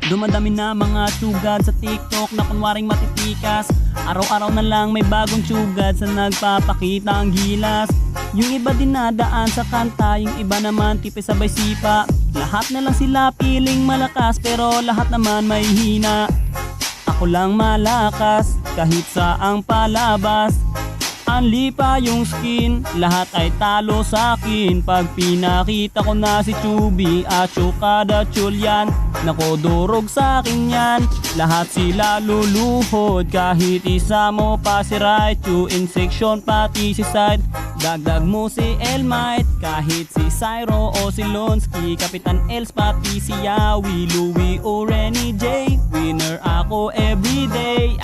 Dumadami na mga tsugad sa TikTok na kunwaring matitikas. Araw-araw na lang may bagong tsugad sa nagpapakita ang gilas. Yung iba dinadaan sa kanta, yung iba naman tipis sabay sipa. Lahat na lang sila piling malakas pero lahat naman may hina. Ako lang malakas kahit saang palabas. Anli pa yung skin, lahat ay talo sa akin. Pag pinakita ko na si Chubby at Chukada Chulyan, nako durog sa akin yan. Lahat sila luluhod, kahit isa mo pa si Raichu. In section pati si Side, dagdag mo si Elmite. Kahit si Cyro o si Lonsky, Kapitan Els pati si Yawi, Louie o Renny J. Winner ako everyday.